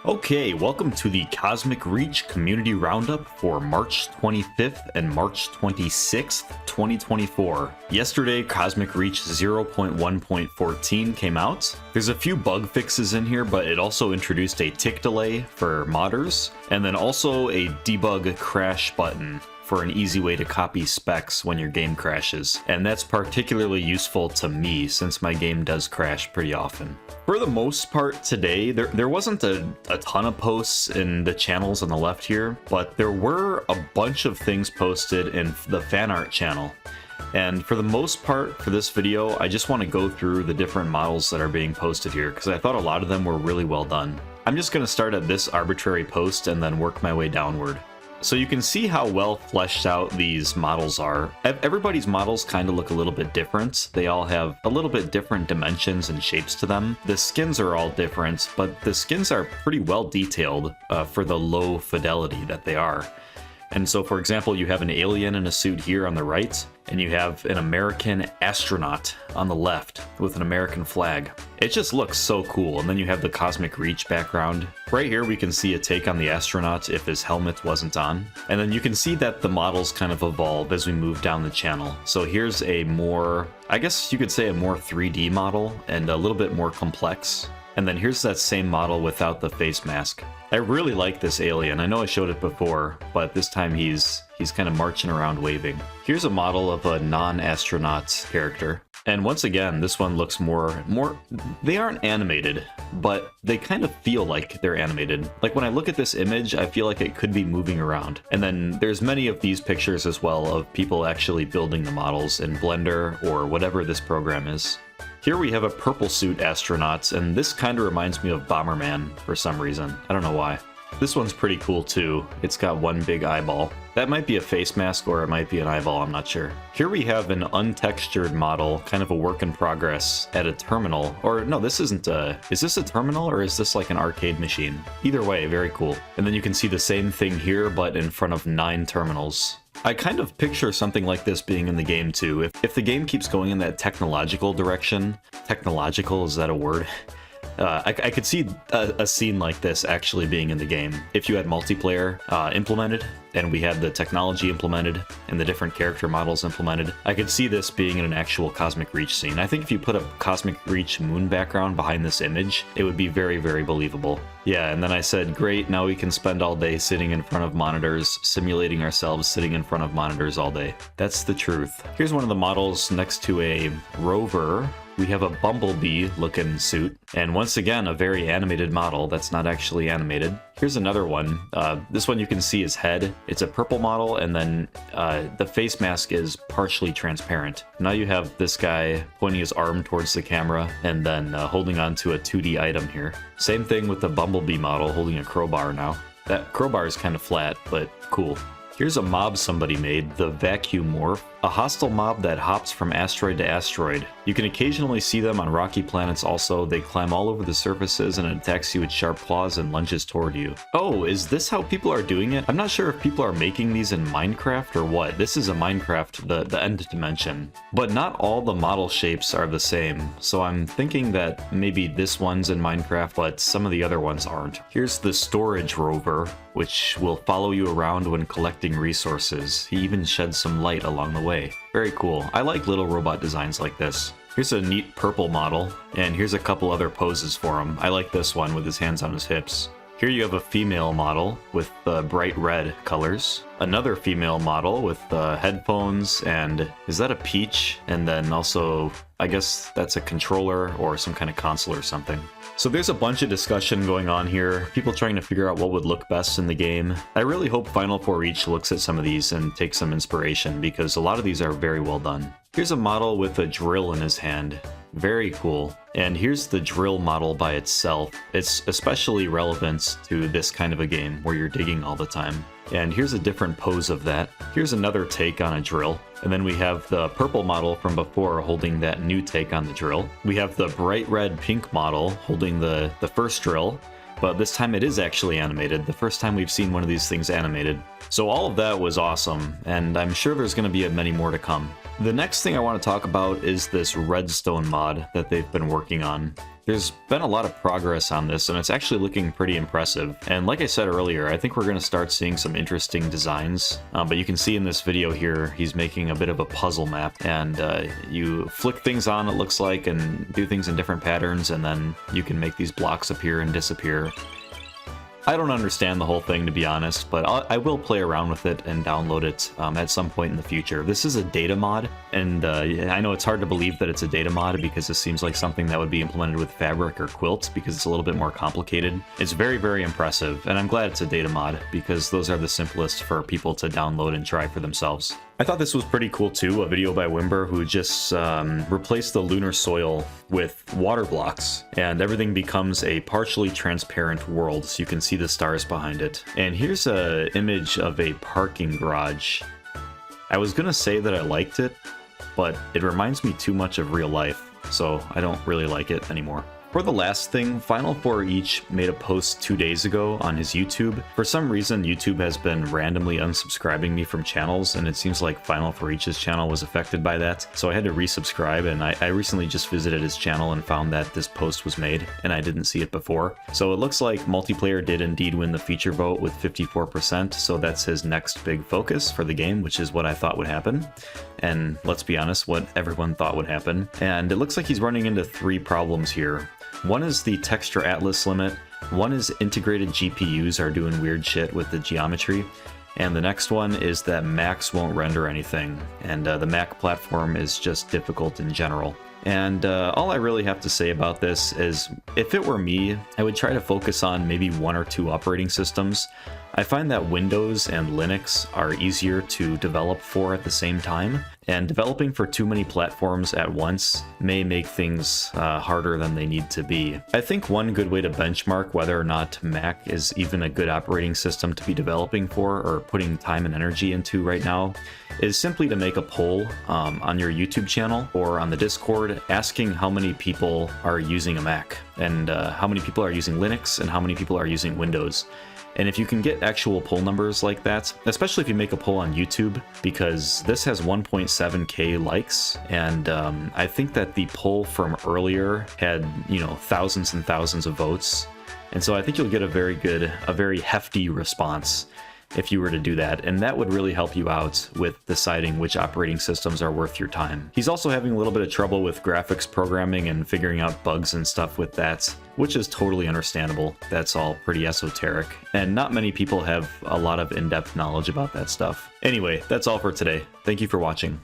Okay, welcome to the Cosmic Reach Community Roundup for March 25th and March 26th, 2024. Yesterday, Cosmic Reach 0.1.14 came out. There's a few bug fixes in here, but it also introduced a tick delay for modders, and then also a debug crash button for an easy way to copy specs when your game crashes. And that's particularly useful to me since my game does crash pretty often. For the most part today, there wasn't a ton of posts in the channels on the left here, but there were a bunch of things posted in the fan art channel. And for the most part for this video, I just want to go through the different models that are being posted here because I thought a lot of them were really well done. I'm just going to start at this arbitrary post and then work my way downward. So you can see how well fleshed out these models are. Everybody's models kind of look a little bit different. They all have a little bit different dimensions and shapes to them. The skins are all different, but the skins are pretty well detailed for the low fidelity that they are. And so, for example, you have an alien in a suit here on the right, and you have an American astronaut on the left with an American flag. It just looks so cool. And then you have the Cosmic Reach background. Right here, we can see a take on the astronaut if his helmet wasn't on. And then you can see that the models kind of evolve as we move down the channel. So here's a more, I guess you could say a more 3D model and a little bit more complex. And then here's that same model without the face mask. I really like this alien. I know I showed it before, but this time he's kind of marching around waving. Here's a model of a non-astronaut character. And once again, this one looks more, they aren't animated, but they kind of feel like they're animated. Like when I look at this image, I feel like it could be moving around. And then there's many of these pictures as well of people actually building the models in Blender or whatever this program is. Here we have a purple suit astronaut, and this kind of reminds me of Bomberman for some reason. I don't know why. This one's pretty cool too. It's got one big eyeball. That might be a face mask or it might be an eyeball, I'm not sure. Here we have an untextured model, kind of a work in progress at a terminal. Or no, this isn't is this a terminal or is this like an arcade machine? Either way, very cool. And then you can see the same thing here, but in front of 9 terminals. I kind of picture something like this being in the game too. If the game keeps going in that technological direction, technological, is that a word? I could see a scene like this actually being in the game. If you had multiplayer implemented, and we had the technology implemented, and the different character models implemented, I could see this being in an actual Cosmic Reach scene. I think if you put a Cosmic Reach moon background behind this image, it would be very, very believable. Yeah, and then I said, great, now we can spend all day sitting in front of monitors, simulating ourselves sitting in front of monitors all day. That's the truth. Here's one of the models next to a rover. We have a bumblebee-looking suit, and once again, a very animated model that's not actually animated. Here's another one. This one you can see his head. It's a purple model, and then the face mask is partially transparent. Now you have this guy pointing his arm towards the camera, and then holding onto a 2D item here. Same thing with the bumblebee model holding a crowbar now. That crowbar is kind of flat, but cool. Here's a mob somebody made, the Vacuum Morph, a hostile mob that hops from asteroid to asteroid. You can occasionally see them on rocky planets also. They climb all over the surfaces and attacks you with sharp claws and lunges toward you. Oh, is this how people are doing it? I'm not sure if people are making these in Minecraft or what. This is a Minecraft, the end dimension. But not all the model shapes are the same, so I'm thinking that maybe this one's in Minecraft, but some of the other ones aren't. Here's the storage rover, which will follow you around when collecting resources. He even sheds some light along the way. Very cool. I like little robot designs like this. Here's a neat purple model, and here's a couple other poses for him. I like this one with his hands on his hips. Here you have a female model with the bright red colors. Another female model with the headphones, and is that a peach? And then also, I guess that's a controller or some kind of console or something. So there's a bunch of discussion going on here, people trying to figure out what would look best in the game. I really hope Final 4 Reach looks at some of these and takes some inspiration because a lot of these are very well done. Here's a model with a drill in his hand. Very cool. And here's the drill model by itself. It's especially relevant to this kind of a game where you're digging all the time. And here's a different pose of that. Here's another take on a drill. And then we have the purple model from before holding that new take on the drill. We have the bright red pink model holding the first drill, but this time it is actually animated. The first time we've seen one of these things animated. So all of that was awesome, and I'm sure there's going to be many more to come. The next thing I want to talk about is this redstone mod that they've been working on. There's been a lot of progress on this, and it's actually looking pretty impressive. And like I said earlier, I think we're going to start seeing some interesting designs. But you can see in this video here, he's making a bit of a puzzle map, and you flick things on, it looks like, and do things in different patterns, and then you can make these blocks appear and disappear. I don't understand the whole thing, to be honest, but I will play around with it and download it at some point in the future. This is a data mod, and I know it's hard to believe that it's a data mod because this seems like something that would be implemented with Fabric or Quilt because it's a little bit more complicated. It's very, very impressive, and I'm glad it's a data mod because those are the simplest for people to download and try for themselves. I thought this was pretty cool too, a video by Wimber who just replaced the lunar soil with water blocks, and everything becomes a partially transparent world, so you can see the stars behind it. And here's an image of a parking garage. I was gonna say that I liked it, but it reminds me too much of real life, so I don't really like it anymore. For the last thing, Final 4 Each made a post 2 days ago on his YouTube. For some reason, YouTube has been randomly unsubscribing me from channels, and it seems like Final 4 Each's channel was affected by that. So I had to resubscribe, and I recently just visited his channel and found that this post was made, and I didn't see it before. So it looks like multiplayer did indeed win the feature vote with 54%, so that's his next big focus for the game, which is what I thought would happen. And let's be honest, what everyone thought would happen. And it looks like he's running into 3 problems here. One is the texture atlas limit, one is integrated GPUs are doing weird shit with the geometry, and the next one is that Macs won't render anything, and the Mac platform is just difficult in general. And all I really have to say about this is, if it were me, I would try to focus on maybe 1 or 2 operating systems. I find that Windows and Linux are easier to develop for at the same time, and developing for too many platforms at once may make things harder than they need to be. I think one good way to benchmark whether or not Mac is even a good operating system to be developing for or putting time and energy into right now is simply to make a poll on your YouTube channel or on the Discord asking how many people are using a Mac, and how many people are using Linux and how many people are using Windows. And if you can get actual poll numbers like that, especially if you make a poll on YouTube, because this has 1.7K likes, and I think that the poll from earlier had, thousands and thousands of votes. And so I think you'll get a very hefty response if you were to do that, and that would really help you out with deciding which operating systems are worth your time. He's also having a little bit of trouble with graphics programming and figuring out bugs and stuff with that, which is totally understandable. That's all pretty esoteric, and not many people have a lot of in-depth knowledge about that stuff. Anyway, that's all for today. Thank you for watching.